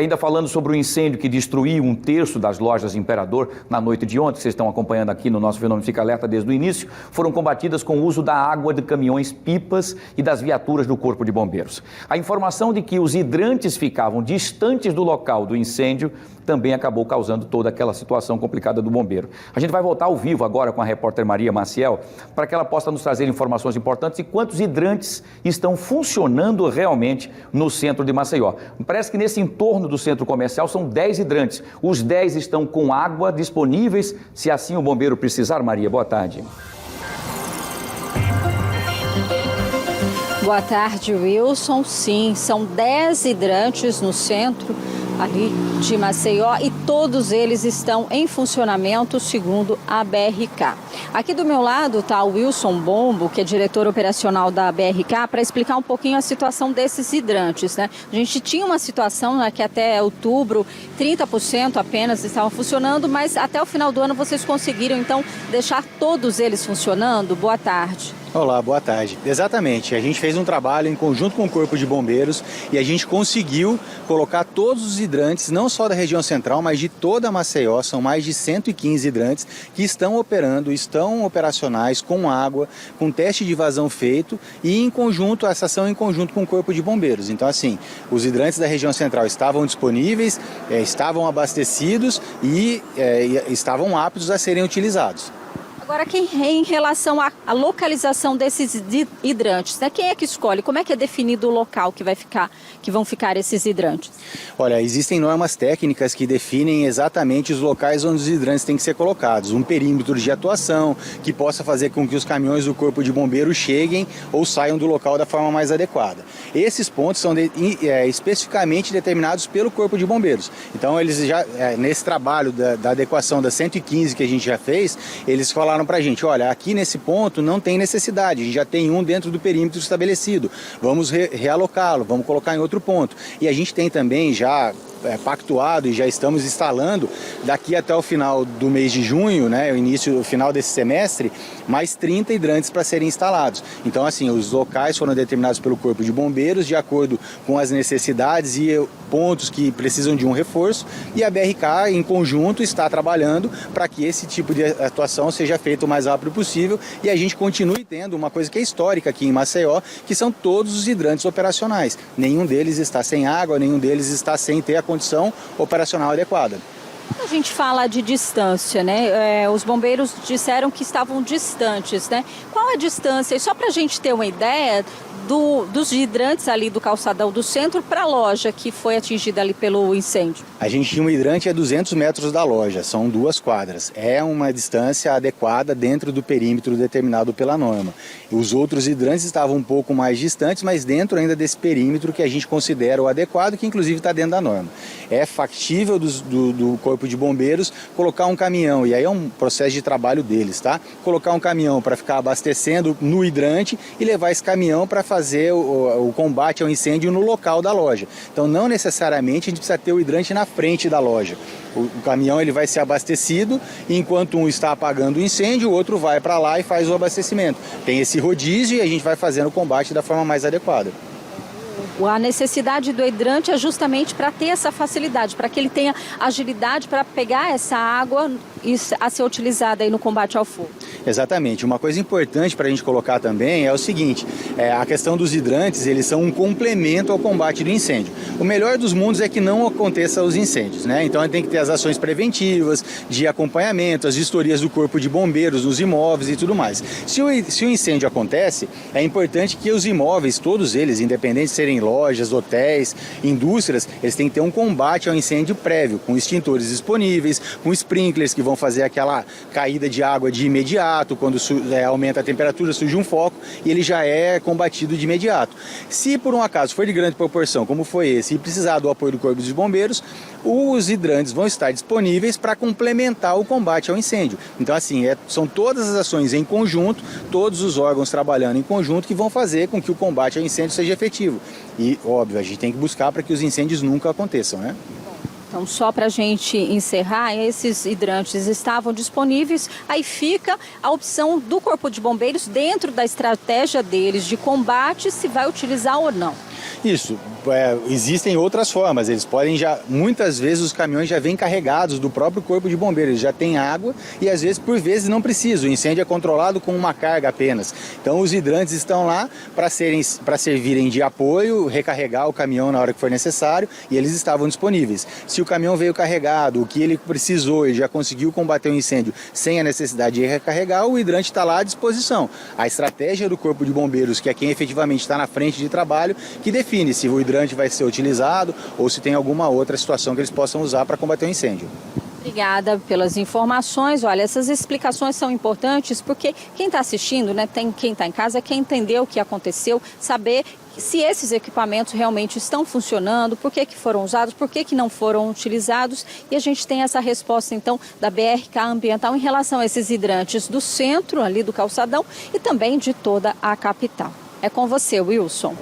E ainda falando sobre o incêndio que destruiu um terço das lojas Imperador na noite de ontem, que vocês estão acompanhando aqui no nosso Fenômeno Fica Alerta desde o início, foram combatidas com o uso da água de caminhões-pipas e das viaturas do Corpo de Bombeiros. A informação de que os hidrantes ficavam distantes do local do incêndio também acabou causando toda aquela situação complicada do bombeiro. A gente vai voltar ao vivo agora com a repórter Maria Maciel para que ela possa nos trazer informações importantes e quantos hidrantes estão funcionando realmente no centro de Maceió. Parece que nesse entorno do centro comercial são 10 hidrantes. Os 10 estão com água disponíveis, se assim o bombeiro precisar. Maria, boa tarde. Boa tarde, Wilson. Sim, são 10 hidrantes no centro ali de Maceió e todos eles estão em funcionamento segundo a BRK. Aqui do meu lado está o Wilson Bombo, que é diretor operacional da BRK, para explicar um pouquinho a situação desses hidrantes, né? A gente tinha uma situação, né, que até outubro 30% apenas estavam funcionando, mas até o final do ano vocês conseguiram então deixar todos eles funcionando? Boa tarde. Olá, boa tarde. Exatamente, a gente fez um trabalho em conjunto com o Corpo de Bombeiros e a gente conseguiu colocar todos os hidrantes, não só da região central, mas de toda a Maceió. São mais de 115 hidrantes que estão operando, estão operacionais com água, com teste de vazão feito e em conjunto, essa ação em conjunto com o Corpo de Bombeiros. Então assim, os hidrantes da região central estavam disponíveis, estavam abastecidos e estavam aptos a serem utilizados. Agora, em relação à localização desses hidrantes, né? Quem é que escolhe? Como é que é definido o local que vão ficar esses hidrantes? Olha, existem normas técnicas que definem exatamente os locais onde os hidrantes têm que ser colocados. Um perímetro de atuação que possa fazer com que os caminhões do Corpo de Bombeiros cheguem ou saiam do local da forma mais adequada. Esses pontos são especificamente determinados pelo Corpo de Bombeiros. Então, eles já, nesse trabalho da adequação das 115 que a gente já fez, eles falaram para a gente, olha, aqui nesse ponto não tem necessidade, a gente já tem um dentro do perímetro estabelecido, vamos realocá-lo, vamos colocar em outro ponto. E a gente tem também já pactuado e já estamos instalando daqui até o final do mês de junho, né, o final desse semestre, mais 30 hidrantes para serem instalados. Então, assim, os locais foram determinados pelo Corpo de Bombeiros de acordo com as necessidades e pontos que precisam de um reforço e a BRK, em conjunto, está trabalhando para que esse tipo de atuação seja feito o mais rápido possível e a gente continue tendo uma coisa que é histórica aqui em Maceió, que são todos os hidrantes operacionais. Nenhum deles está sem água, nenhum deles está sem ter a condição operacional adequada. A gente fala de distância, né? Os bombeiros disseram que estavam distantes, né? Qual a distância? E só para a gente ter uma ideia dos hidrantes ali do calçadão do centro para a loja que foi atingida ali pelo incêndio. A gente tinha um hidrante a 200 metros da loja, são 2 quadras. É uma distância adequada dentro do perímetro determinado pela norma. Os outros hidrantes estavam um pouco mais distantes, mas dentro ainda desse perímetro que a gente considera o adequado, que inclusive está dentro da norma. É factível do Corpo de Bombeiros colocar um caminhão, e aí é um processo de trabalho deles, tá? Colocar um caminhão para ficar abastecendo no hidrante e levar esse caminhão para fazer o combate ao incêndio no local da loja. Então não necessariamente a gente precisa ter o hidrante na frente da loja. O caminhão ele vai ser abastecido e enquanto um está apagando o incêndio, o outro vai para lá e faz o abastecimento. Tem esse rodízio e a gente vai fazendo o combate da forma mais adequada. A necessidade do hidrante é justamente para ter essa facilidade, para que ele tenha agilidade para pegar essa água a ser utilizada aí no combate ao fogo. Exatamente. Uma coisa importante para a gente colocar também é o seguinte, a questão dos hidrantes, eles são um complemento ao combate do incêndio. O melhor dos mundos é que não aconteça os incêndios, né? Então tem que ter as ações preventivas, de acompanhamento, as vistorias do Corpo de Bombeiros, nos imóveis e tudo mais. Se o incêndio acontece, é importante que os imóveis, todos eles, independente de serem lojas, hotéis, indústrias, eles têm que ter um combate ao incêndio prévio, com extintores disponíveis, com sprinklers que vão fazer aquela caída de água de imediato, quando aumenta a temperatura, surge um foco e ele já é combatido de imediato. Se por um acaso for de grande proporção, como foi esse, e precisar do apoio do Corpo de Bombeiros, os hidrantes vão estar disponíveis para complementar o combate ao incêndio. Então, assim, são todas as ações em conjunto, todos os órgãos trabalhando em conjunto que vão fazer com que o combate ao incêndio seja efetivo. E, óbvio, a gente tem que buscar para que os incêndios nunca aconteçam, né? Então, só para a gente encerrar, esses hidrantes estavam disponíveis, aí fica a opção do Corpo de Bombeiros dentro da estratégia deles de combate, se vai utilizar ou não. Isso, existem outras formas, eles podem muitas vezes os caminhões já vêm carregados do próprio corpo de bombeiros, eles já têm água e às vezes por vezes não precisa, o incêndio é controlado com uma carga apenas. Então os hidrantes estão lá para servirem de apoio, recarregar o caminhão na hora que for necessário e eles estavam disponíveis. Se o caminhão veio carregado, o que ele precisou, ele já conseguiu combater o incêndio sem a necessidade de recarregar, o hidrante está lá à disposição. A estratégia do corpo de bombeiros, que é quem efetivamente está na frente de trabalho, que define se o hidrante vai ser utilizado ou se tem alguma outra situação que eles possam usar para combater o incêndio. Obrigada pelas informações. Olha, essas explicações são importantes porque quem está assistindo, né, quem está em casa, quer entender o que aconteceu, saber se esses equipamentos realmente estão funcionando, por que foram usados, por que não foram utilizados. E a gente tem essa resposta, então, da BRK Ambiental em relação a esses hidrantes do centro, ali do calçadão, e também de toda a capital. É com você, Wilson.